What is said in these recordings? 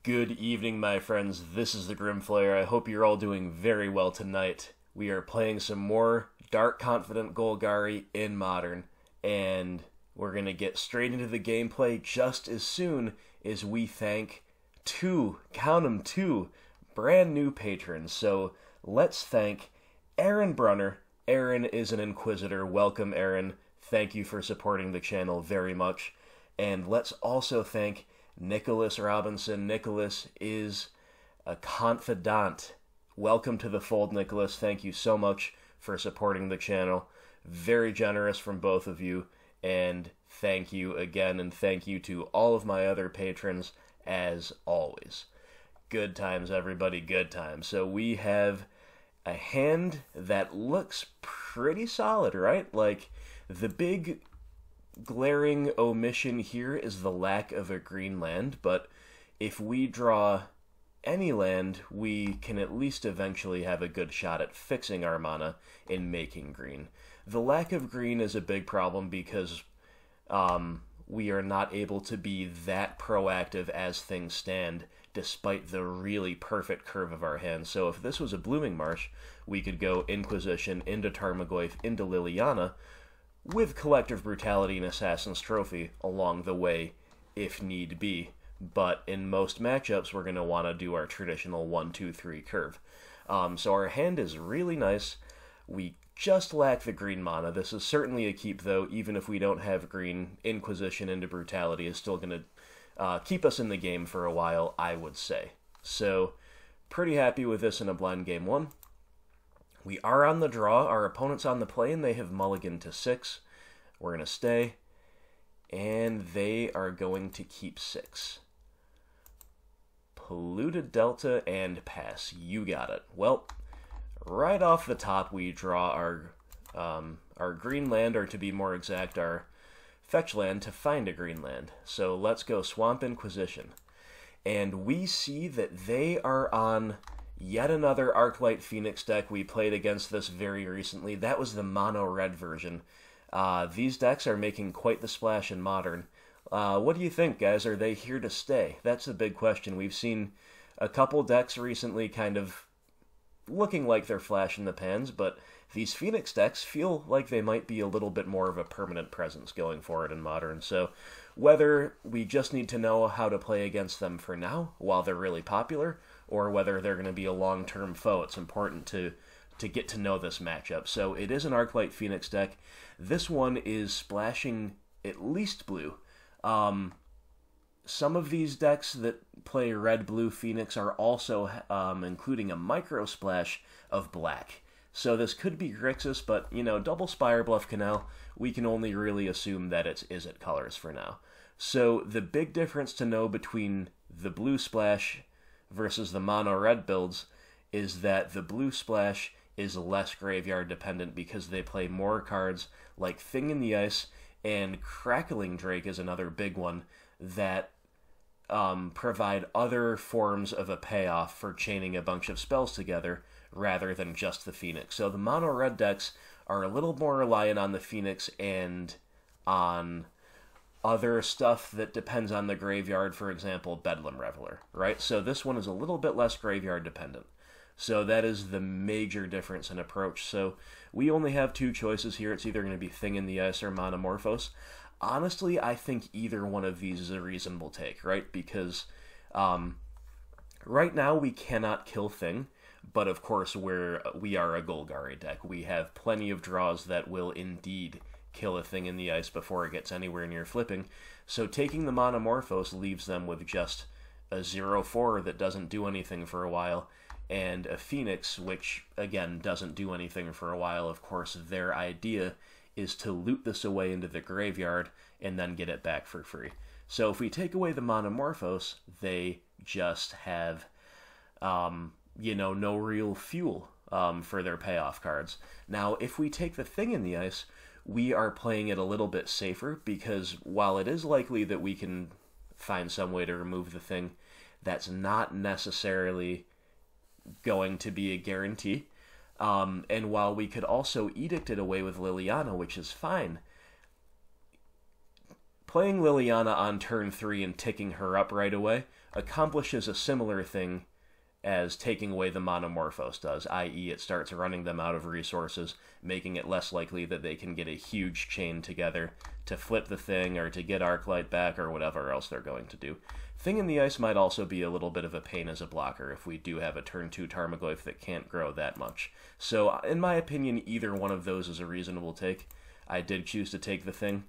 Good evening, my friends. This is the Grimflayer. I hope you're all doing very well tonight. We are playing some more Dark Confident Golgari in Modern, and we're going to get straight into the gameplay just as soon as we thank count 'em, two brand new patrons. So let's thank Aaron Brunner. Aaron is an Inquisitor. Welcome, Aaron. Thank you for supporting the channel very much. And let's also thank Nicholas Robinson. Nicholas is a confidant. Welcome to the fold, Nicholas. Thank you so much for supporting the channel. Very generous from both of you. And thank you again, and thank you to all of my other patrons as always. Good times, everybody, good times. So we have a hand that looks pretty solid, right? Like, the big glaring omission here is the lack of a green land, but if we draw any land, we can at least eventually have a good shot at fixing our mana and making green. The lack of green is a big problem because we are not able to be that proactive as things stand, despite the really perfect curve of our hand. So if this was a Blooming Marsh, we could go Inquisition into Tarmogoyf into Liliana, with Collective Brutality and Assassin's Trophy along the way, if need be. But in most matchups, we're going to want to do our traditional 1-2-3 curve. So our hand is really nice. We just lack the green mana. This is certainly a keep, though. Even if we don't have green, Inquisition into Brutality is still going to keep us in the game for a while, I would say. So, pretty happy with this in a blind game 1. We are on the draw. Our opponent's on the play, and they have mulliganed to 6. We're going to stay, and they are going to keep 6. Polluted Delta and pass. You got it. Well, right off the top, we draw our green land, or to be more exact, our fetch land to find a green land. So let's go Swamp Inquisition. And we see that they are on yet another Arclight Phoenix deck. We played against this very recently. That was the mono red version. These decks are making quite the splash in Modern. What do you think, guys? Are they here to stay? That's the big question. We've seen a couple decks recently kind of looking like they're flash in the pans, but these Phoenix decks feel like they might be a little bit more of a permanent presence going forward in Modern. So whether we just need to know how to play against them for now, while they're really popular, or whether they're going to be a long-term foe, it's important to get to know this matchup. So it is an Arclight Phoenix deck. This one is splashing at least blue. Some of these decks that play red-blue Phoenix are also including a micro splash of black. So this could be Grixis, but, you know, double Spire Bluff Canal, we can only really assume that it's Izzet colors for now. So the big difference to know between the blue splash versus the mono red builds is that the blue splash is less graveyard dependent because they play more cards like Thing in the Ice, and Crackling Drake is another big one that provide other forms of a payoff for chaining a bunch of spells together rather than just the Phoenix. So the mono red decks are a little more reliant on the Phoenix and on other stuff that depends on the graveyard, for example, Bedlam Reveler, right? So this one is a little bit less graveyard dependent. So that is the major difference in approach. So we only have two choices here. It's either going to be Thing in the Ice or Monomorphos. Honestly, I think either one of these is a reasonable take, right? Because right now we cannot kill Thing, but of course we are a Golgari deck. We have plenty of draws that will indeed kill a Thing in the Ice before it gets anywhere near flipping. So taking the Monomorphos leaves them with just a 0-4 that doesn't do anything for a while, and a Phoenix, which, again, doesn't do anything for a while. Of course, their idea is to loot this away into the graveyard and then get it back for free. So if we take away the Monomorphos, they just have, you know, no real fuel for their payoff cards. Now, if we take the Thing in the Ice, we are playing it a little bit safer, because while it is likely that we can find some way to remove the Thing, that's not necessarily going to be a guarantee. And while we could also edict it away with Liliana, which is fine, playing Liliana on turn 3 and ticking her up right away accomplishes a similar thing as taking away the Monomorphos does, i.e. it starts running them out of resources, making it less likely that they can get a huge chain together to flip the thing or to get Arclight back or whatever else they're going to do. Thing in the Ice might also be a little bit of a pain as a blocker if we do have a turn 2 Tarmogoyf that can't grow that much. So, in my opinion, either one of those is a reasonable take. I did choose to take the Thing.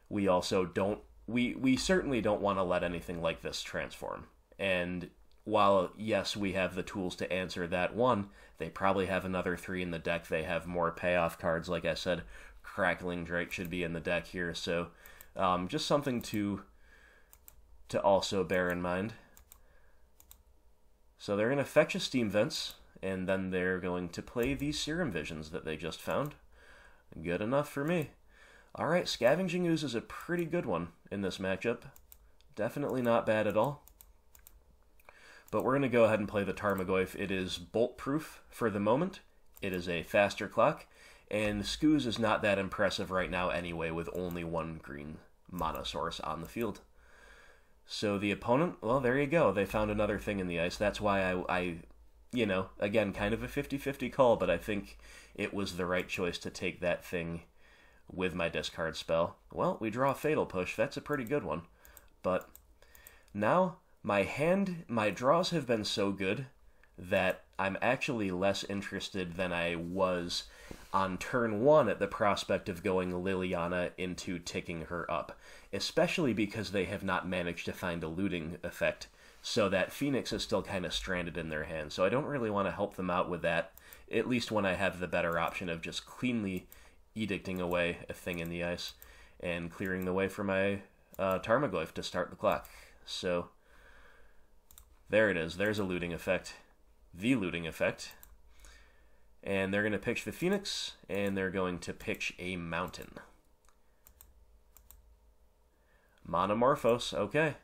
We also don't... We certainly don't want to let anything like this transform. And while, yes, we have the tools to answer that one, they probably have another 3 in the deck. They have more payoff cards. Like I said, Crackling Drake should be in the deck here. So, just something to also bear in mind. So they're going to fetch a Steam Vents, and then they're going to play these Serum Visions that they just found. Good enough for me. Alright, Scavenging Ooze is a pretty good one in this matchup. Definitely not bad at all. But we're going to go ahead and play the Tarmogoyf. It is bolt-proof for the moment. It is a faster clock, and Skooz is not that impressive right now anyway with only 1 green mana source on the field. So the opponent, well, there you go. They found another Thing in the Ice. That's why I you know, again, kind of a 50-50 call, but I think it was the right choice to take that Thing with my discard spell. Well, we draw a Fatal Push. That's a pretty good one. But now my draws have been so good that I'm actually less interested than I was on turn 1 at the prospect of going Liliana into ticking her up, especially because they have not managed to find a looting effect, so that Phoenix is still kind of stranded in their hands. So I don't really want to help them out with that, at least when I have the better option of just cleanly edicting away a Thing in the Ice and clearing the way for my Tarmogoyf to start the clock. So there it is. There's a looting effect. The looting effect. And they're going to pitch the Phoenix, and they're going to pitch a Mountain. Monomorphos, okay.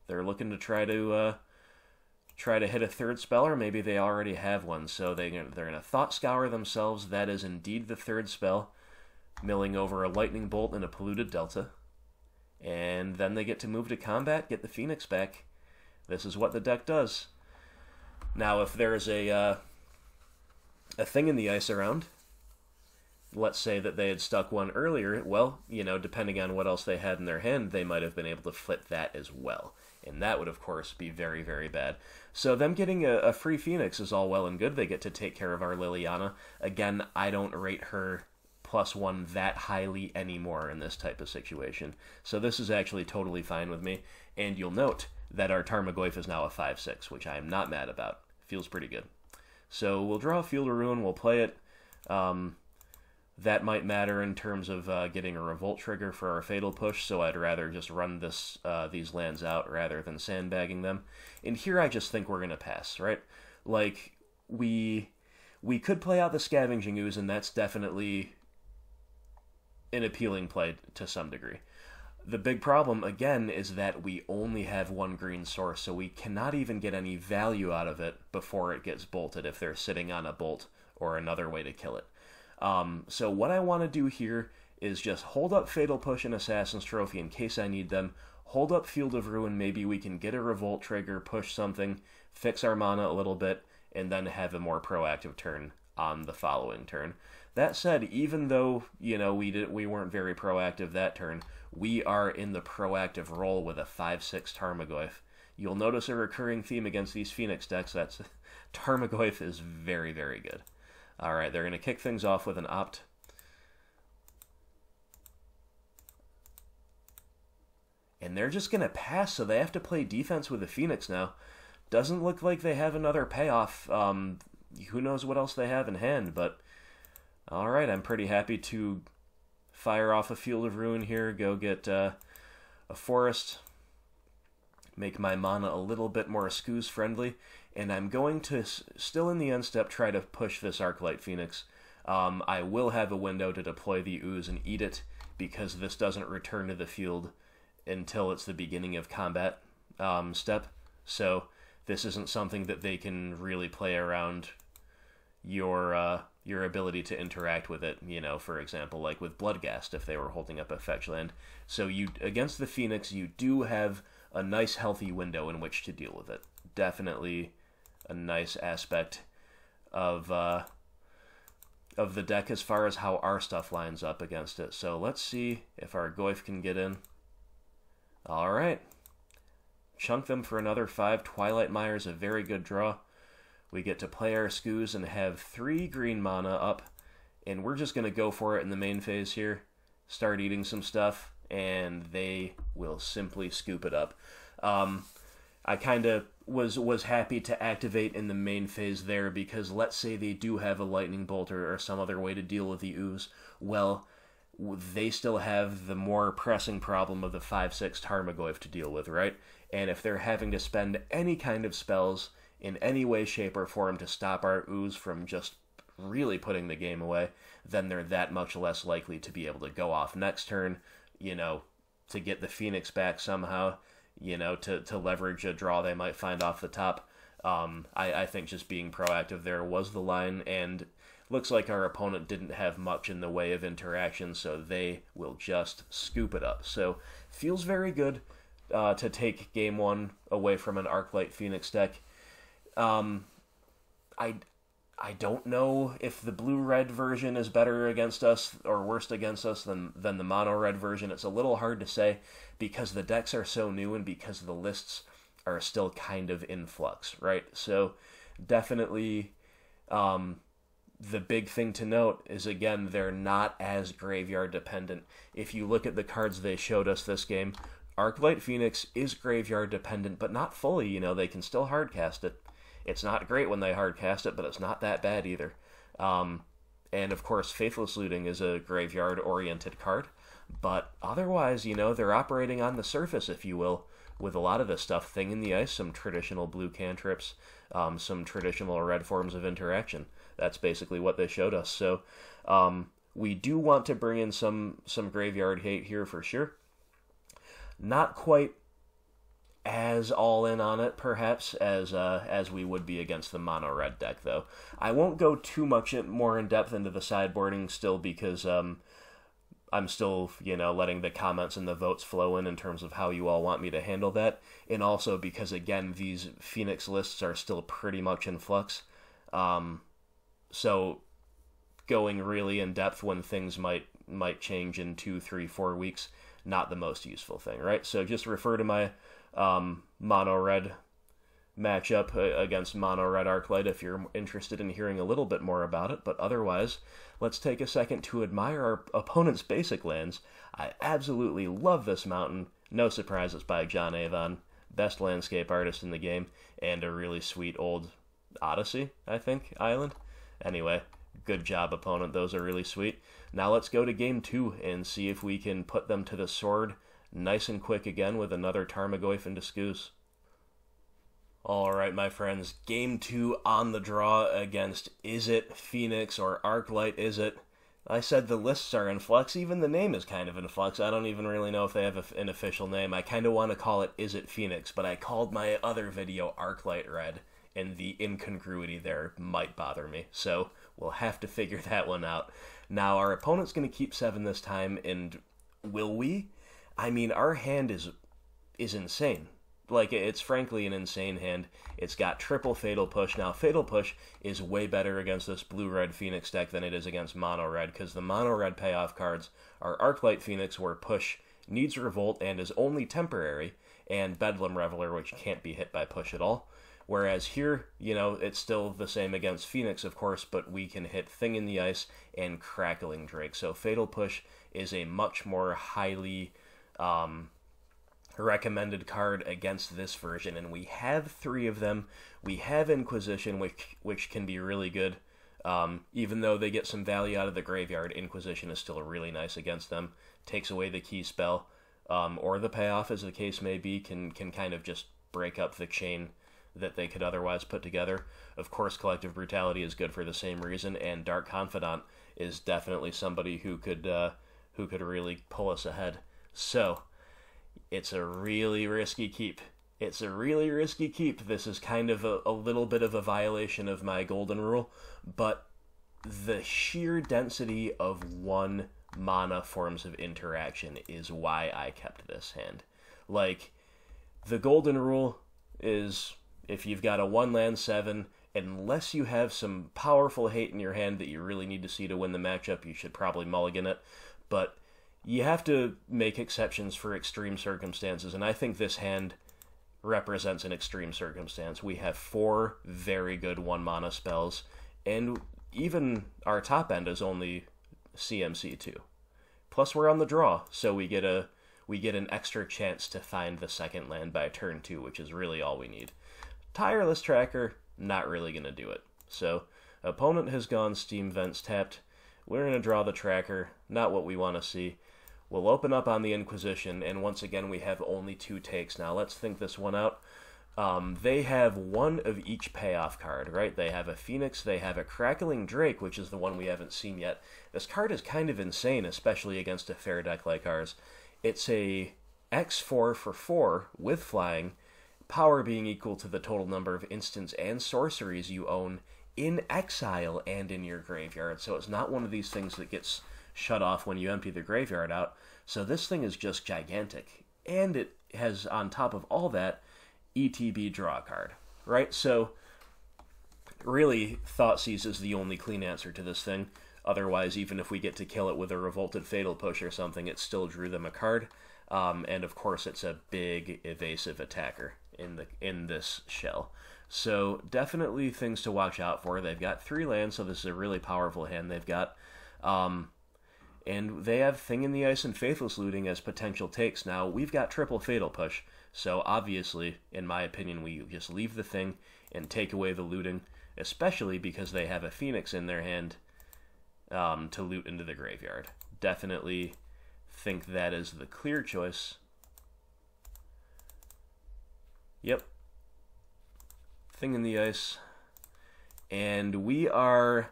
They're looking to try to hit a 3rd spell, or maybe they already have one. So they're going to Thought Scour themselves. That is indeed the 3rd spell, milling over a Lightning Bolt and a Polluted Delta. And then they get to move to combat, get the Phoenix back. This is what the deck does. Now, if there's a Thing in the Ice around, let's say that they had stuck one earlier, well, you know, depending on what else they had in their hand, they might have been able to flip that as well. And that would, of course, be very, very bad. So them getting a free Phoenix is all well and good. They get to take care of our Liliana. Again, I don't rate her +1 that highly anymore in this type of situation. So this is actually totally fine with me. And you'll note that our Tarmogoyf is now a 5/6, which I am not mad about. Feels pretty good. So we'll draw a Field of Ruin, we'll play it. That might matter in terms of getting a Revolt trigger for our Fatal Push, so I'd rather just run these lands out rather than sandbagging them. And here I just think we're going to pass, right? Like, we could play out the Scavenging Ooze, and that's definitely an appealing play to some degree. The big problem, again, is that we only have 1 green source, so we cannot even get any value out of it before it gets bolted if they're sitting on a bolt or another way to kill it. So what I want to do here is just hold up Fatal Push and Assassin's Trophy in case I need them, hold up Field of Ruin, maybe we can get a Revolt trigger, push something, fix our mana a little bit, and then have a more proactive turn on the following turn. That said, even though, you know, we weren't very proactive that turn, we are in the proactive role with a 5/6 Tarmogoyf. You'll notice a recurring theme against these Phoenix decks. That's Tarmogoyf is very, very good. Alright, they're going to kick things off with an Opt. And they're just going to pass, so they have to play defense with the Phoenix now. Doesn't look like they have another payoff. Who knows what else they have in hand, but alright, I'm pretty happy to fire off a Field of Ruin here, go get a Forest, make my mana a little bit more Skooz friendly, and I'm going to, still in the end step, try to push this Arclight Phoenix. I will have a window to deploy the Ooze and eat it, because this doesn't return to the field until it's the beginning of combat step, so this isn't something that they can really play around your ability to interact with it, you know, for example, like with Bloodghast if they were holding up a fetch land. So you, against the Phoenix, you do have a nice healthy window in which to deal with it. Definitely a nice aspect of the deck as far as how our stuff lines up against it. So let's see if our Goyf can get in. Alright. Chunk them for another 5. Twilight Mire is a very good draw. We get to play our Skoos and have 3 green mana up. And we're just going to go for it in the main phase here. Start eating some stuff, and they will simply scoop it up. I kind of was happy to activate in the main phase there, because let's say they do have a Lightning Bolt or some other way to deal with the ooze. Well, they still have the more pressing problem of the 5/6 Tarmogoyf to deal with, right? And if they're having to spend any kind of spells in any way, shape, or form to stop our ooze from just really putting the game away, then they're that much less likely to be able to go off next turn, you know, to get the Phoenix back somehow, you know, to leverage a draw they might find off the top. I think just being proactive there was the line, and looks like our opponent didn't have much in the way of interaction, so they will just scoop it up. So, feels very good to take game 1 away from an Arclight Phoenix deck. I don't know if the blue-red version is better against us or worse against us than the mono-red version. It's a little hard to say because the decks are so new and because the lists are still kind of in flux, right? So definitely the big thing to note is, again, they're not as graveyard dependent. If you look at the cards they showed us this game, Arclight Phoenix is graveyard dependent, but not fully. You know, they can still hardcast it. It's not great when they hardcast it, but it's not that bad either. And of course, Faithless Looting is a graveyard-oriented card, but otherwise, you know, they're operating on the surface, if you will, with a lot of this stuff. Thing in the Ice, some traditional blue cantrips, some traditional red forms of interaction. That's basically what they showed us. So we do want to bring in some graveyard hate here for sure. Not quite as all in on it, perhaps, as we would be against the mono-red deck, though. I won't go too much more in depth into the sideboarding still, because I'm still, you know, letting the comments and the votes flow in terms of how you all want me to handle that, and also because, again, these Phoenix lists are still pretty much in flux. So going really in depth when things might change in 2, 3, 4 weeks, not the most useful thing, right? So just refer to my mono-red matchup against mono-red Arclight if you're interested in hearing a little bit more about it, but otherwise, let's take a second to admire our opponent's basic lands. I absolutely love this mountain. No surprise, it's by John Avon, best landscape artist in the game, and a really sweet old Odyssey, I think, island. Anyway, good job, opponent. Those are really sweet. Now let's go to game 2 and see if we can put them to the sword nice and quick again with another Tarmogoyf into Skoos. Alright, my friends, game 2 on the draw against Izzet Phoenix, or Arclight Izzet. I said the lists are in flux. Even the name is kind of in flux. I don't even really know if they have an official name. I kind of want to call it Izzet Phoenix, but I called my other video Arclight Red, and the incongruity there might bother me. So we'll have to figure that one out. Now, our opponent's going to keep 7 this time, and will we? I mean, our hand is insane. Like, it's frankly an insane hand. It's got triple Fatal Push. Now, Fatal Push is way better against this blue-red Phoenix deck than it is against mono-red, because the mono-red payoff cards are Arclight Phoenix, where Push needs Revolt and is only temporary, and Bedlam Reveler, which can't be hit by Push at all. Whereas here, you know, it's still the same against Phoenix, of course, but we can hit Thing in the Ice and Crackling Drake. So Fatal Push is a much more highly recommended card against this version, and we have 3 of them. We have Inquisition, which can be really good. Even though they get some value out of the graveyard, Inquisition is still really nice against them. Takes away the key spell, or the payoff, as the case may be, can kind of just break up the chain that they could otherwise put together. Of course, Collective Brutality is good for the same reason, and Dark Confidant is definitely somebody who could really pull us ahead. So, it's a really risky keep. It's a really risky keep. This is kind of a little bit of a violation of my golden rule, but the sheer density of 1 mana forms of interaction is why I kept this hand. Like, The golden rule is if you've got a 1-land 7, unless you have some powerful hate in your hand that you really need to see to win the matchup, you should probably mulligan it. But you have to make exceptions for extreme circumstances, and I think this hand represents an extreme circumstance. We have 4 very good 1-mana spells, and even our top end is only CMC 2. Plus we're on the draw, so we get an extra chance to find the second land by turn 2, which is really all we need. Tireless Tracker, not really going to do it. So, opponent has gone Steam Vents tapped. We're going to draw the tracker, not what we want to see. We'll open up on the Inquisition, and once again we have only 2 takes. Now let's think this one out. They have 1 of each payoff card, right? They have a Phoenix, they have a Crackling Drake, which is the one we haven't seen yet. This card is kind of insane, especially against a fair deck like ours. It's a X4 for 4 with flying, power being equal to the total number of instants and sorceries you own in exile and in your graveyard. So it's not one of these things that gets shut off when you empty the graveyard out. So this thing is just gigantic. And it has, on top of all that, ETB draw card, right? So really, Thoughtseize is the only clean answer to this thing. Otherwise, even if we get to kill it with a Revolted Fatal Push or something, it still drew them a card. And of course, it's a big evasive attacker in this shell. So definitely things to watch out for. They've got 3 lands, so this is a really powerful hand they've got. And they have Thing in the Ice and Faithless Looting as potential takes. Now, we've got triple Fatal Push, so obviously, in my opinion, we just leave the thing and take away the looting, especially because they have a Phoenix in their hand to loot into the graveyard. Definitely think that is the clear choice. Yep. Thing in the Ice. And we are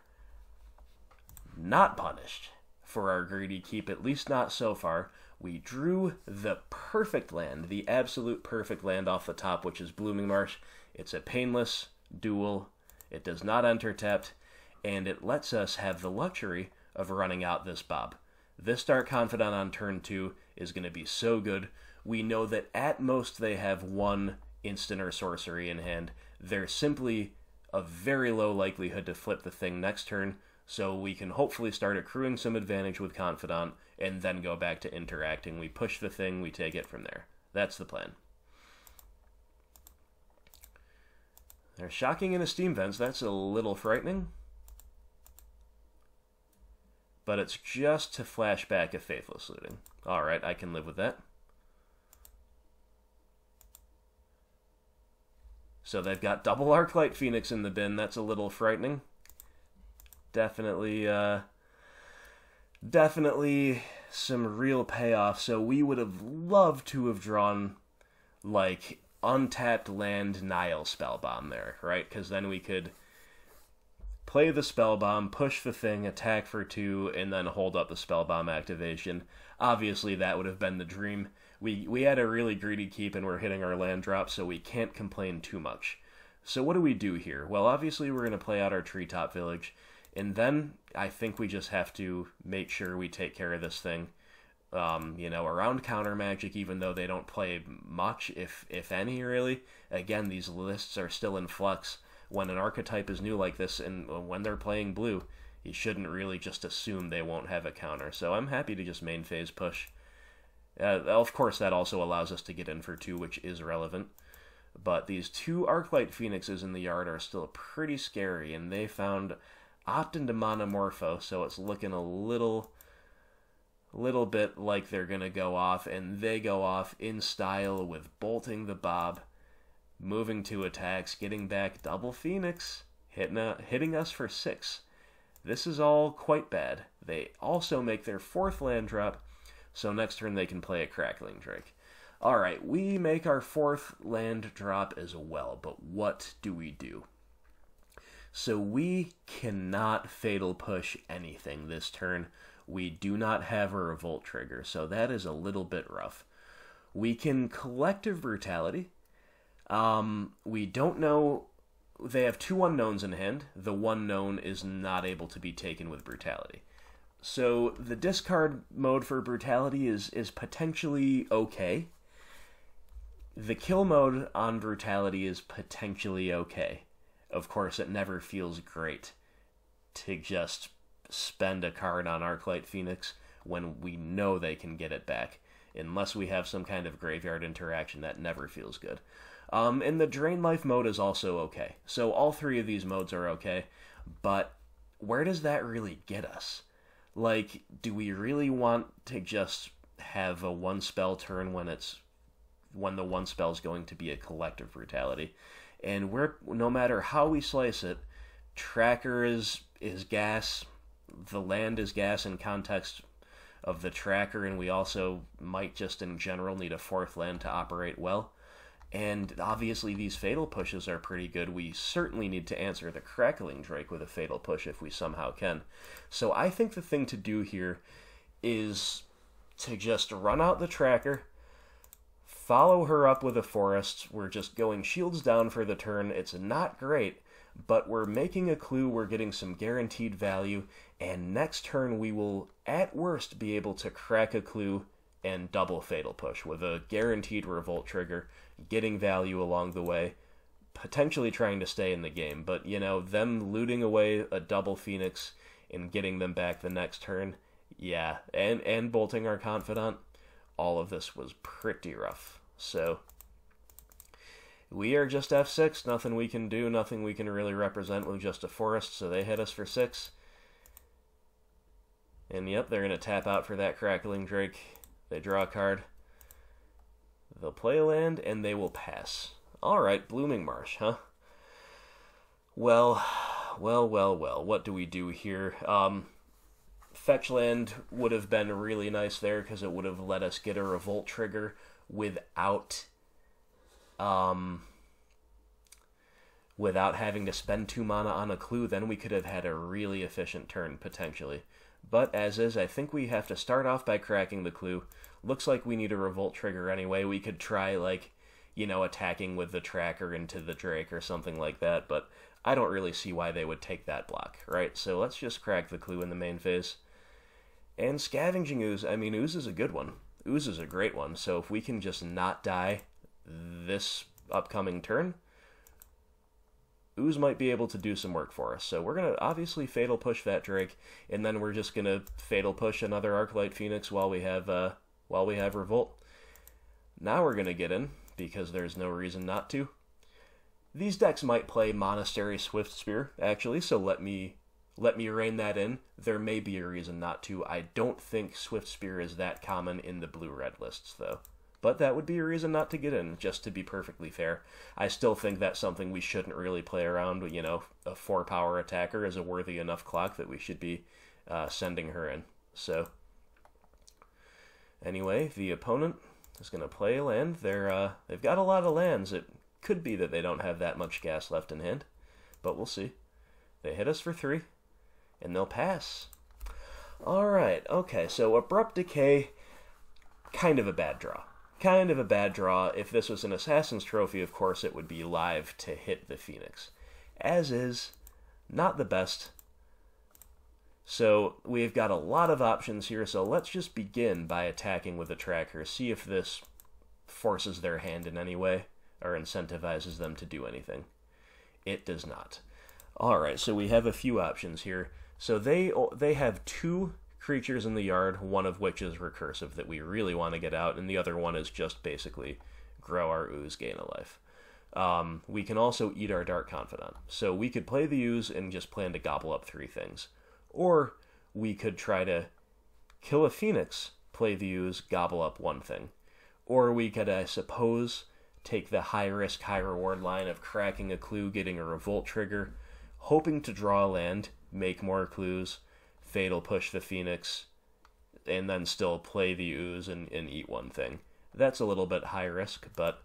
not punished for our greedy keep, at least not so far. We drew the perfect land, the absolute perfect land off the top, which is Blooming Marsh. It's a painless duel. It does not enter tapped, and it lets us have the luxury of running out this Bob. This Dark Confidant on turn 2 is going to be so good. We know that at most they have 1 instant or sorcery in hand. They're simply a very low likelihood to flip the thing next turn, so we can hopefully start accruing some advantage with Confidant and then go back to interacting. We push the thing, we take it from there. That's the plan. They're shocking in a Steam Vents. That's a little frightening. But it's just to flash back a Faithless Looting. Alright, I can live with that. So they've got double Arclight Phoenix in the bin. That's a little frightening. Definitely some real payoff. So we would have loved to have drawn, like, untapped land Nile Spellbomb there, right? Because then we could play the Spellbomb, push the thing, attack for 2, and then hold up the Spellbomb activation. Obviously, that would have been the dream. We had a really greedy keep, and we're hitting our land drop, so we can't complain too much. So what do we do here? Well, obviously, we're going to play out our Treetop Village, and then I think we just have to make sure we take care of this thing. Around Counter Magic, even though they don't play much, if any, really. Again, these lists are still in flux. When an archetype is new like this, and when they're playing blue, you shouldn't really just assume they won't have a counter. So I'm happy to just main phase push. Of course, that also allows us to get in for 2, which is relevant. But these 2 Arclight Phoenixes in the yard are still pretty scary, and they found Opt into Monomorpho, so it's looking a little bit like they're going to go off, and they go off in style with bolting the Bob, moving 2 attacks, getting back double Phoenix, hitting us for 6. This is all quite bad. They also make their 4th land drop, so next turn they can play a Crackling Drake. Alright, we make our 4th land drop as well, but what do we do? So we cannot Fatal Push anything this turn. We do not have a Revolt trigger, so that is a little bit rough. We can Collective Brutality. We don't know. They have 2 unknowns in hand. The one known is not able to be taken with Brutality. So the discard mode for Brutality is potentially okay. The kill mode on Brutality is potentially okay. Of course, it never feels great to just spend a card on Arclight Phoenix when we know they can get it back. Unless we have some kind of graveyard interaction, that never feels good. And the Drain Life mode is also okay. So all three of these modes are okay, but where does that really get us? Like, do we really want to just have a one-spell turn when the one spell is going to be a collective Brutality? And no matter how we slice it, Tracker is gas, the land is gas in context of the Tracker, and we also might just in general need a fourth land to operate well. And obviously these Fatal Pushes are pretty good. We certainly need to answer the Crackling Drake with a Fatal Push if we somehow can. So I think the thing to do here is to just run out the Tracker, follow her up with a Forest. We're just going shields down for the turn. It's not great, but we're making a clue. We're getting some guaranteed value, and next turn we will, at worst, be able to crack a clue and double Fatal Push with a guaranteed Revolt trigger, getting value along the way, potentially trying to stay in the game. But, them looting away a double Phoenix and getting them back the next turn, yeah, and bolting our Confidant, all of this was pretty rough. So we are just F6, nothing we can do, nothing we can really represent with just a Forest, so they hit us for 6. And yep, they're going to tap out for that Crackling Drake. They draw a card. They'll play a land, and they will pass. Alright, Blooming Marsh, huh? Well, what do we do here? Fetch land would have been really nice there, because it would have let us get a Revolt trigger without having to spend 2 mana on a clue. Then we could have had a really efficient turn, potentially. But as is, I think we have to start off by cracking the clue. Looks like we need a Revolt trigger anyway. We could try, attacking with the Tracker into the Drake or something like that, but I don't really see why they would take that block, right? So let's just crack the clue in the main phase. And Scavenging Ooze, Ooze is a good one. Ooze is a great one, so if we can just not die this upcoming turn, Ooze might be able to do some work for us. So we're going to obviously Fatal Push that Drake, and then we're just going to Fatal Push another Arclight Phoenix while we have Revolt. Now we're going to get in, because there's no reason not to. These decks might play Monastery Swift Spear, actually, so let me rein that in. There may be a reason not to. I don't think Swift Spear is that common in the blue-red lists, though. But that would be a reason not to get in, just to be perfectly fair. I still think that's something we shouldn't really play around with. A 4-power attacker is a worthy enough clock that we should be sending her in. So, anyway, the opponent is going to play a land. They've got a lot of lands. It could be that they don't have that much gas left in hand, but we'll see. They hit us for 3, and they'll pass. Alright, okay, so Abrupt Decay, kind of a bad draw. Kind of a bad draw. If this was an Assassin's Trophy, of course, it would be live to hit the Phoenix. As is, not the best. So we've got a lot of options here, so let's just begin by attacking with the Tracker, see if this forces their hand in any way, or incentivizes them to do anything. It does not. Alright, so we have a few options here. So they have 2 creatures in the yard, one of which is recursive that we really want to get out, and the other one is just basically grow our Ooze, gain a life. We can also eat our Dark Confidant. So we could play the Ooze and just plan to gobble up 3 things. Or we could try to kill a Phoenix, play the Ooze, gobble up 1 thing. Or we could, I suppose, take the high-risk, high-reward line of cracking a clue, getting a Revolt trigger, hoping to draw a land, make more clues, Fatal Push the Phoenix, and then still play the Ooze and eat 1 thing. That's a little bit high risk, but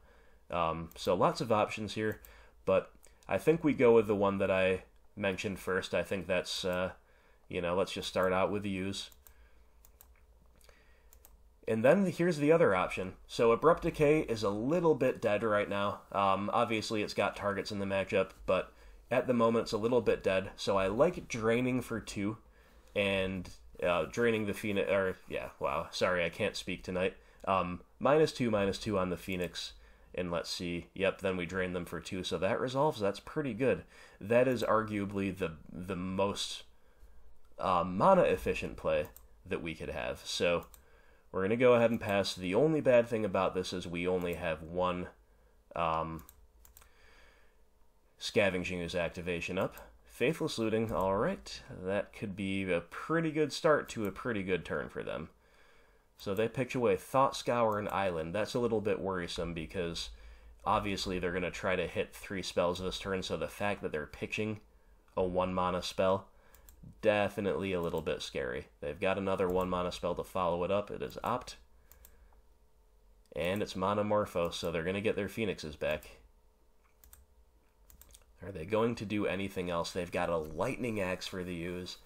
so lots of options here, but I think we go with the one that I mentioned first. I think that's, let's just start out with the Ooze. And then here's the other option. So Abrupt Decay is a little bit dead right now. Obviously it's got targets in the matchup, but at the moment it's a little bit dead. So I like draining for 2 and draining the Phoenix, I can't speak tonight. -2/-2 on the Phoenix And let's see, yep, then we drain them for 2, so that resolves. That's pretty good. That is arguably the most mana-efficient play that we could have. So we're going to go ahead and pass. The only bad thing about this is we only have one Scavenging Ooze activation up. Faithless Looting, alright. That could be a pretty good start to a pretty good turn for them. So they pitch away Thought Scour and Island. That's a little bit worrisome because obviously they're going to try to hit 3 spells this turn, so the fact that they're pitching a 1-mana spell, definitely a little bit scary. They've got another 1-mana spell to follow it up. It is Opt. And it's Monomorpho, so they're going to get their Phoenixes back. Are they going to do anything else? They've got a Lightning Axe for the Ooze.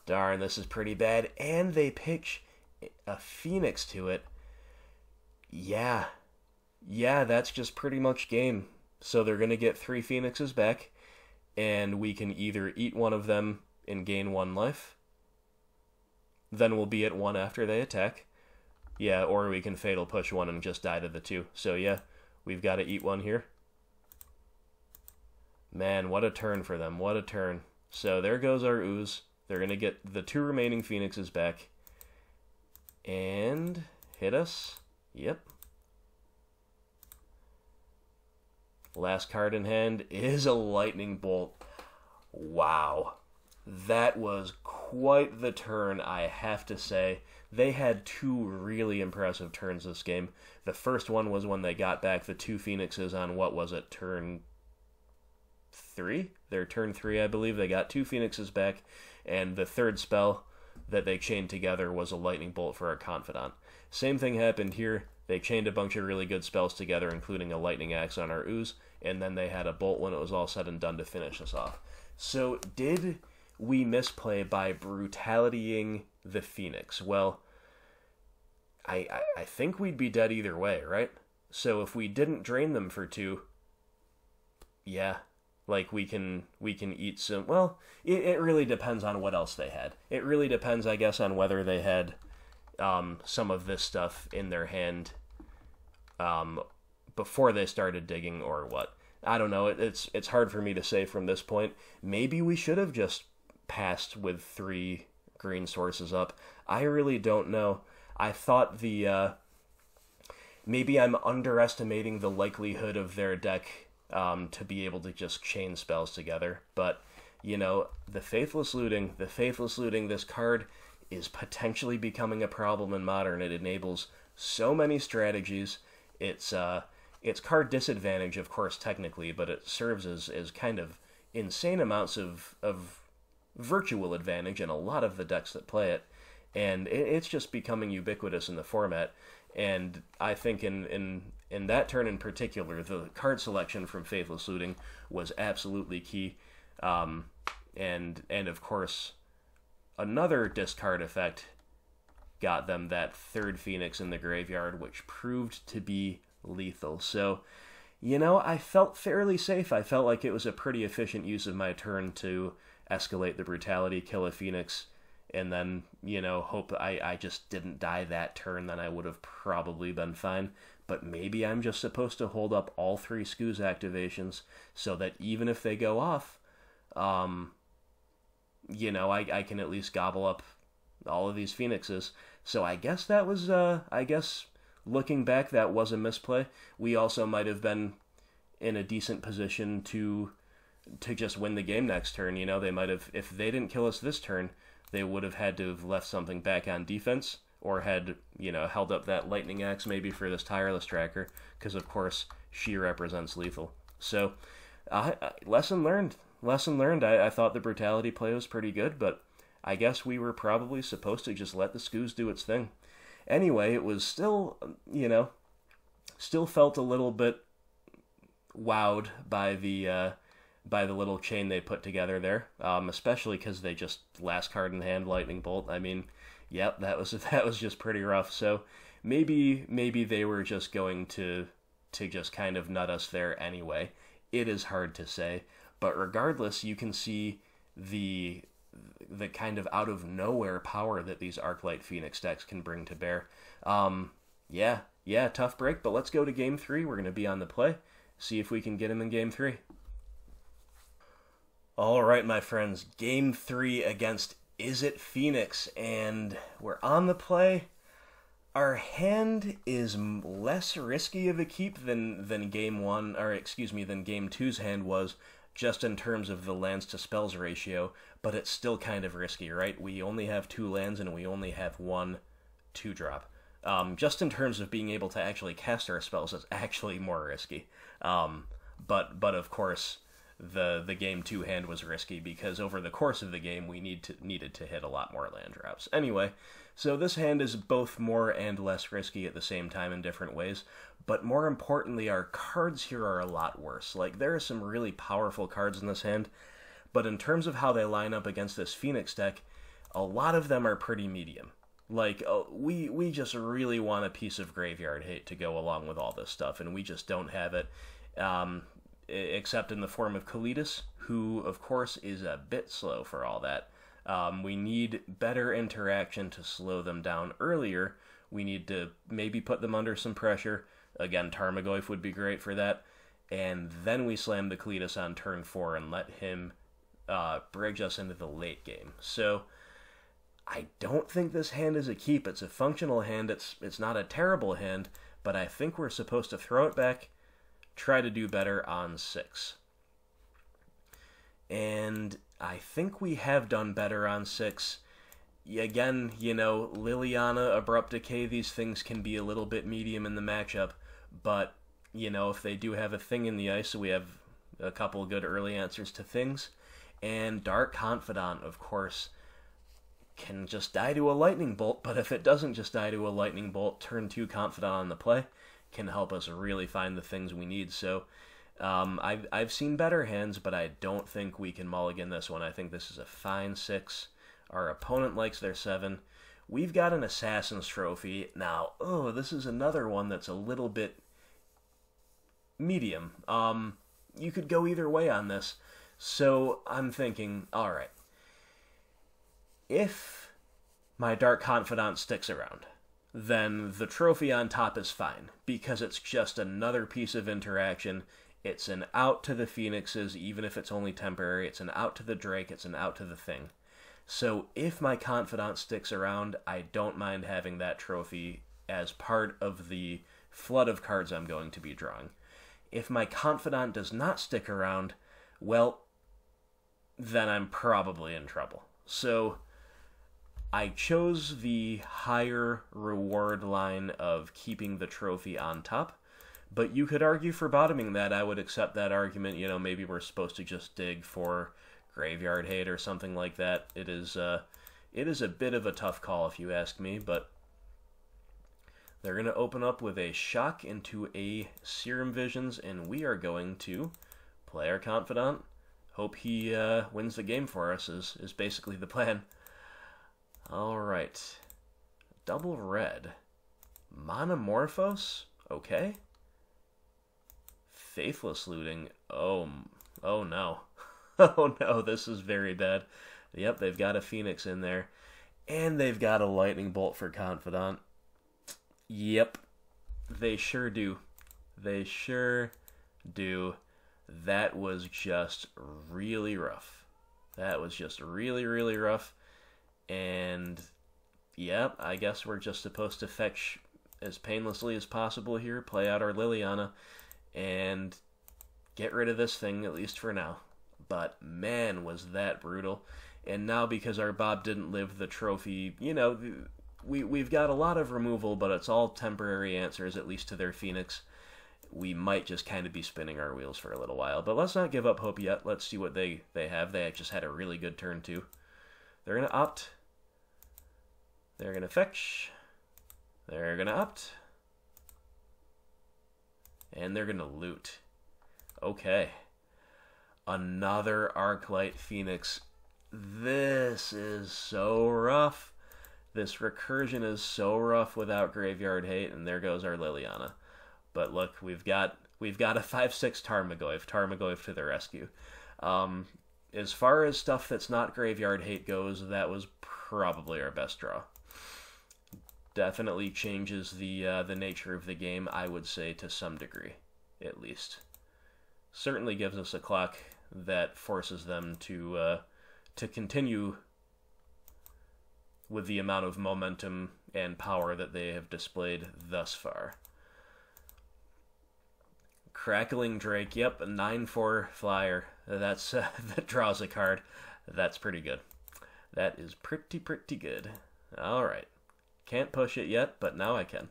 Darn, this is pretty bad. And they pitch a Phoenix to it. Yeah, that's just pretty much game. So they're going to get 3 Phoenixes back, and we can either eat one of them and gain 1 life. Then we'll be at 1 after they attack. Yeah, or we can Fatal Push 1 and just die to the 2. So yeah, we've got to eat 1 here. Man, what a turn for them. What a turn. So there goes our Ooze. They're going to get the 2 remaining Phoenixes back. And hit us. Yep. Last card in hand is a Lightning Bolt. Wow. That was quite the turn, I have to say. They had 2 really impressive turns this game. The first one was when they got back the 2 Phoenixes on, what was it, turn 3? Their turn 3, I believe. They got 2 Phoenixes back, and the third spell that they chained together was a Lightning Bolt for our Confidant. Same thing happened here. They chained a bunch of really good spells together, including a Lightning Axe on our Ooze, and then they had a Bolt when it was all said and done to finish us off. So did we misplay by brutalitying the Phoenix? Well, I think we'd be dead either way, right? So if we didn't drain them for 2, yeah, like we can eat some. Well, it really depends on what else they had. It really depends, I guess, on whether they had some of this stuff in their hand before they started digging or what. I don't know. It's hard for me to say from this point. Maybe we should have just passed with 3 green sources up. I really don't know. I thought maybe I'm underestimating the likelihood of their deck to be able to just chain spells together. But, you know, the Faithless Looting, this card is potentially becoming a problem in Modern. It enables so many strategies. It's card disadvantage, of course, technically, but it serves as kind of insane amounts of virtual advantage in a lot of the decks that play it. And it's just becoming ubiquitous in the format. And I think in that turn in particular, the card selection from Faithless Looting was absolutely key. And of course, another discard effect got them that 3rd Phoenix in the graveyard, which proved to be lethal. So, you know, I felt fairly safe. I felt like it was a pretty efficient use of my turn to escalate the brutality, kill a Phoenix, and then, you know, hope I just didn't die that turn. Then I would have probably been fine. But maybe I'm just supposed to hold up all 3 Scooz activations so that even if they go off, you know, I can at least gobble up all of these Phoenixes. So I guess that was, looking back, that was a misplay. We also might have been in a decent position to just win the game next turn. You know, they might have, if they didn't kill us this turn, they would have had to have left something back on defense, or had, you know, held up that Lightning Axe maybe for this Tireless Tracker, because of course she represents lethal. So, lesson learned. I thought the brutality play was pretty good, but I guess we were probably supposed to just let the Scooz do its thing. Anyway, it was still, you know, still felt a little bit wowed by the little chain they put together there, especially because they just last card in hand Lightning Bolt. I mean, yep, that was just pretty rough. So maybe they were just going to just kind of nut us there anyway. It is hard to say, but regardless, you can see the kind of out of nowhere power that these Arclight Phoenix decks can bring to bear. Yeah, Yeah, tough break, but let's go to game 3. We're going to be on the play. See if we can get him in game 3. All right, my friends. Game 3 against Izzet Phoenix, and we're on the play. Our hand is less risky of a keep than game 1, or excuse me, than game 2's hand was, just in terms of the lands to spells ratio, but it's still kind of risky, right? We only have 2 lands and we only have 1 2-drop. Just in terms of being able to actually cast our spells, it's actually more risky. But of course, the game 2 hand was risky because over the course of the game we needed to hit a lot more land drops. Anyway, so this hand is both more and less risky at the same time in different ways, but more importantly, our cards here are a lot worse. Like, there are some really powerful cards in this hand, but in terms of how they line up against this Phoenix deck, a lot of them are pretty medium. Like, we just really want a piece of graveyard hate to go along with all this stuff, and we just don't have it, except in the form of Kalidas, who, of course, is a bit slow for all that. We need better interaction to slow them down earlier. We need to maybe put them under some pressure. Again, Tarmogoyf would be great for that. And then we slam the Kalidas on turn 4 and let him bridge us into the late game. So I don't think this hand is a keep. It's a functional hand. It's not a terrible hand, but I think we're supposed to throw it back, try to do better on 6. And I think we have done better on 6. Again, Liliana, Abrupt Decay, these things can be a little bit medium in the matchup, but, if they do have a thing in the ice, so we have a couple good early answers to things. And Dark Confidant, of course, can just die to a lightning bolt, but if it doesn't just die to a lightning bolt, turn 2 Confidant on the play can help us really find the things we need. So I've seen better hands, but I don't think we can mulligan this one. I think this is a fine 6. Our opponent likes their 7. We've got an Assassin's Trophy. Now, this is another one that's a little bit medium. You could go either way on this. So I'm thinking, all right, if my Dark Confidant sticks around, then the trophy on top is fine, because it's just another piece of interaction. It's an out to the Phoenixes, even if it's only temporary. It's an out to the Drake. It's an out to the thing. So if my Confidant sticks around, I don't mind having that trophy as part of the flood of cards I'm going to be drawing. If my Confidant does not stick around, well, then I'm probably in trouble. So I chose the higher reward line of keeping the trophy on top, but you could argue for bottoming that. I would accept that argument. Maybe we're supposed to just dig for graveyard hate or something like that. It is a bit of a tough call if you ask me, but they're going to open up with a shock into a Serum Visions, and we are going to play our Confidant. Hope he wins the game for us is basically the plan. Alright. Double red. Monomorphos? Okay. Faithless Looting. Oh no. Oh no, this is very bad. Yep, they've got a Phoenix in there. And they've got a Lightning Bolt for Confidant. Yep. They sure do. They sure do. That was just really rough. That was just really, really rough. And, yeah, I guess we're just supposed to fetch as painlessly as possible here, play out our Liliana, and get rid of this thing, at least for now. But, man, was that brutal. And now, because our Bob didn't live the trophy, we've got a lot of removal, but it's all temporary answers, at least to their Phoenix. We might just kind of be spinning our wheels for a little while. But let's not give up hope yet. Let's see what they have. They just had a really good turn, too. They're going to opt. They're going to fetch. They're going to opt. And they're going to loot. Okay. Another Arclight Phoenix. This is so rough. This recursion is so rough without Graveyard Hate, and there goes our Liliana. But look, we've got a 5/6 Tarmogoyf. Tarmogoyf to the rescue. As far as stuff that's not Graveyard Hate goes, that was probably our best draw. Definitely changes the nature of the game, I would say, to some degree, at least. Certainly gives us a clock that forces them to continue with the amount of momentum and power that they have displayed thus far. Crackling Drake, yep, a 9/4 flyer. That's that draws a card. That's pretty good. That is pretty good. All right. Can't push it yet, but now I can.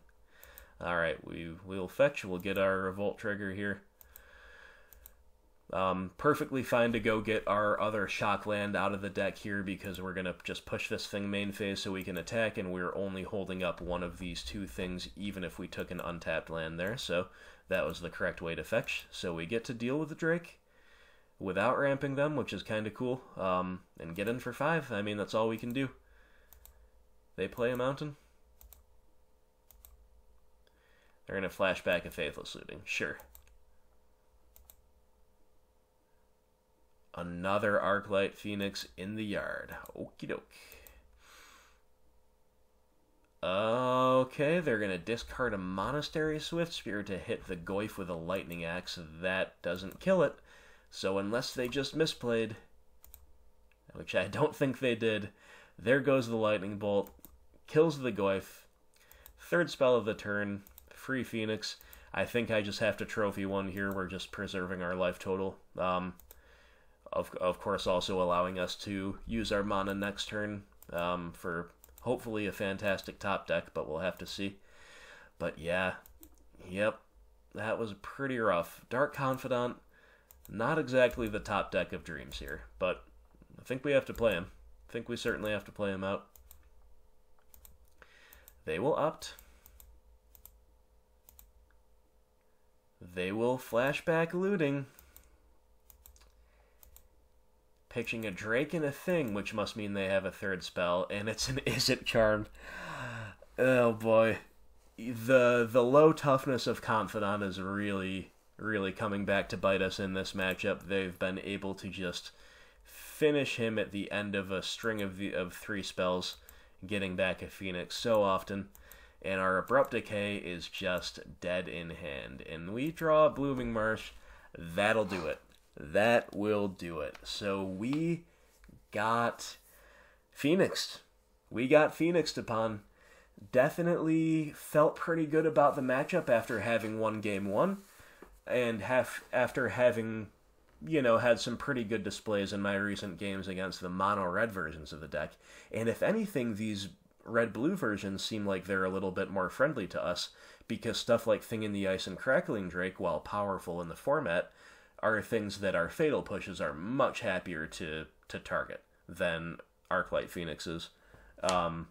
All right, we'll fetch. We'll get our revolt trigger here. Perfectly fine to go get our other shock land out of the deck here because we're going to just push this thing main phase so we can attack, and we're only holding up one of these two things even if we took an untapped land there, so that was the correct way to fetch. So we get to deal with the Drake without ramping them, which is kind of cool, and get in for 5. I mean, that's all we can do. They play a mountain. They're going to flashback a Faithless Looting. Sure. Another Arclight Phoenix in the yard. Okie doke. Okay, they're going to discard a Monastery Swift Spear to hit the Goyf with a Lightning Axe. That doesn't kill it. So unless they just misplayed, which I don't think they did, there goes the Lightning Bolt. Kills the Goyf. Third spell of the turn. Free Phoenix. I think I just have to trophy one here. We're just preserving our life total. Of course, also allowing us to use our mana next turn for hopefully a fantastic top deck, but we'll have to see. But yeah, yep, that was pretty rough. Dark Confidant, not exactly the top deck of dreams here, but I think we have to play him. I think we certainly have to play him out. They will opt. They will flashback looting. Pitching a Drake and a Thing, which must mean they have a third spell, and it's an Izzet Charm. Oh boy. The low toughness of Confidant is really coming back to bite us in this matchup. They've been able to just finish him at the end of a string of 3 spells, getting back a Phoenix so often. And our Abrupt Decay is just dead in hand. And we draw a Blooming Marsh. That'll do it. That will do it. So we got Phoenixed. We got Phoenixed upon. Definitely felt pretty good about the matchup after having won game 1. And after having, had some pretty good displays in my recent games against the mono-red versions of the deck. And if anything, these red-blue versions seem like they're a little bit more friendly to us, because stuff like Thing in the Ice and Crackling Drake, while powerful in the format, are things that our Fatal Pushes are much happier to target than Arclight Phoenixes. And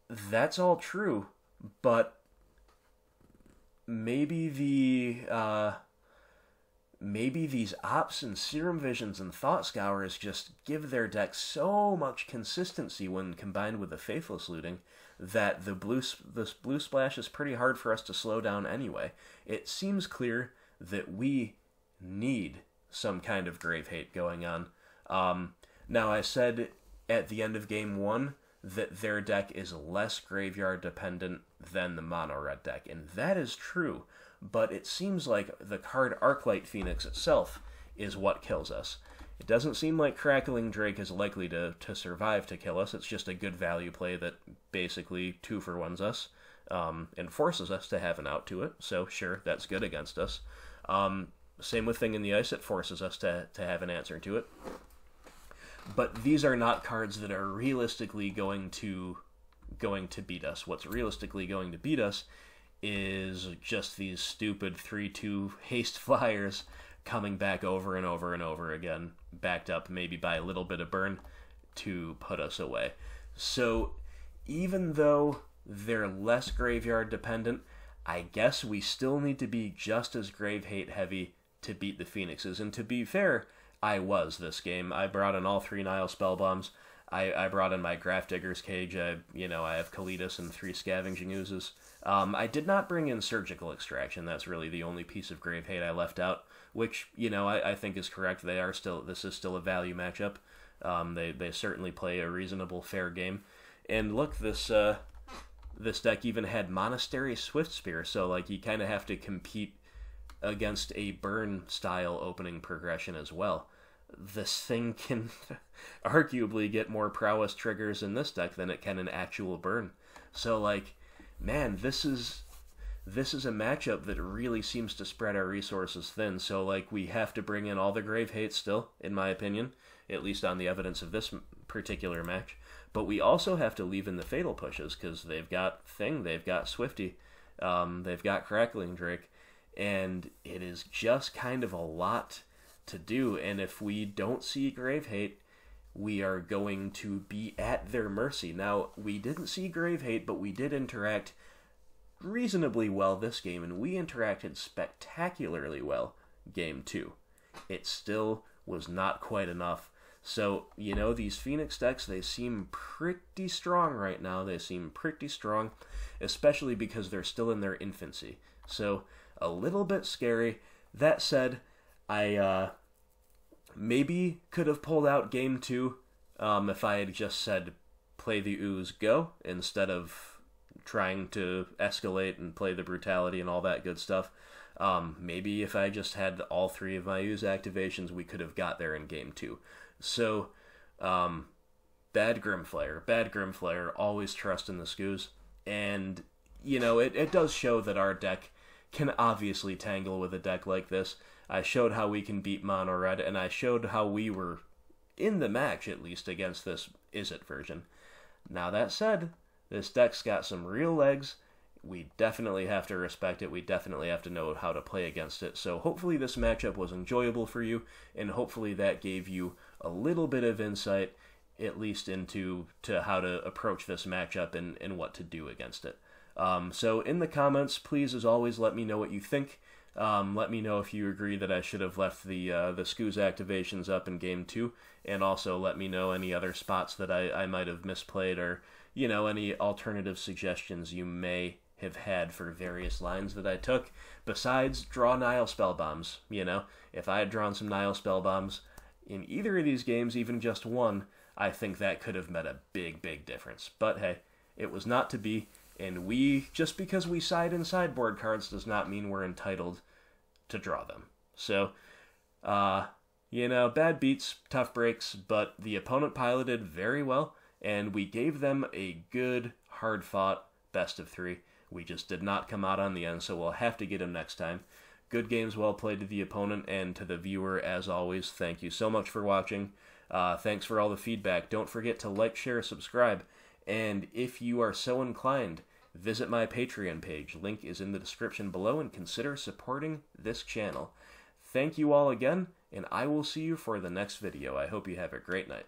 that's all true, but maybe these Ops and Serum Visions and Thought Scours just give their deck so much consistency when combined with the Faithless Looting that this blue splash is pretty hard for us to slow down anyway. It seems clear that we need some kind of Grave Hate going on. Now, I said at the end of game 1 that their deck is less graveyard dependent than the mono-red deck, and that is true. But it seems like the card Arclight Phoenix itself is what kills us. It doesn't seem like Crackling Drake is likely to survive to kill us. It's just a good value play that basically 2-for-1s us and forces us to have an out to it. So sure, that's good against us. Same with Thing in the Ice. It forces us to have an answer to it. But these are not cards that are realistically going to beat us. What's realistically going to beat us is just these stupid 3/2 haste flyers coming back over and over and over again, backed up maybe by a little bit of burn to put us away. So even though they're less graveyard dependent, I guess we still need to be just as Grave Hate heavy to beat the Phoenixes. And to be fair, I was this game. I brought in all 3 Nile Spellbombs. I brought in my Graph Digger's Cage. I have Kalitas and 3 Scavenging Oozes. I did not bring in Surgical Extraction. That's really the only piece of Grave Hate I left out, which, I think is correct. This is still a value matchup. They certainly play a reasonable, fair game. And look, this deck even had Monastery Swiftspear, so like you kind of have to compete against a burn style opening progression as well. This thing can arguably get more prowess triggers in this deck than it can in actual burn. So like, man, this is a matchup that really seems to spread our resources thin. So like, we have to bring in all the Grave Hate still, in my opinion, at least on the evidence of this particular match. But we also have to leave in the Fatal Pushes, because they've got Thing, they've got Swifty, they've got Crackling Drake, and it is just kind of a lot to do. And if we don't see Grave Hate, we are going to be at their mercy. Now, we didn't see Grave Hate, but we did interact reasonably well this game, and we interacted spectacularly well game 2. It still was not quite enough. So, you know, these Phoenix decks, they seem pretty strong right now. They seem pretty strong, especially because they're still in their infancy. So, a little bit scary. That said, I maybe could have pulled out game 2 if I had just said, play the ooze, go, instead of trying to escalate and play the brutality and all that good stuff. Maybe if I just had all 3 of my ooze activations, we could have got there in game 2. So, bad Grimflayer, always trust in the Skoos. And, you know, it does show that our deck can obviously tangle with a deck like this. I showed how we can beat Mono Red, and I showed how we were in the match, at least, against this Izzet version. Now, that said, this deck's got some real legs. We definitely have to respect it. We definitely have to know how to play against it. So hopefully this matchup was enjoyable for you, and hopefully that gave you a little bit of insight, at least into how to approach this matchup and what to do against it. So in the comments, please, as always, let me know what you think. Let me know if you agree that I should have left the Skoos activations up in game 2, and also let me know any other spots that I might have misplayed, or, you know, any alternative suggestions you may have had for various lines that I took, besides draw Nile Spellbombs. You know, if I had drawn some Nile Spellbombs in either of these games, even just one, I think that could have made a big, big difference. But hey, it was not to be, and just because we side in sideboard cards does not mean we're entitled to draw them. So, you know, bad beats, tough breaks, but the opponent piloted very well, and we gave them a good, hard-fought best of 3. We just did not come out on the end, so we'll have to get him next time. Good games well played to the opponent, and to the viewer, as always, thank you so much for watching. Thanks for all the feedback. Don't forget to like, share, subscribe, and if you are so inclined, visit my Patreon page. Link is in the description below, and consider supporting this channel. Thank you all again, and I will see you for the next video. I hope you have a great night.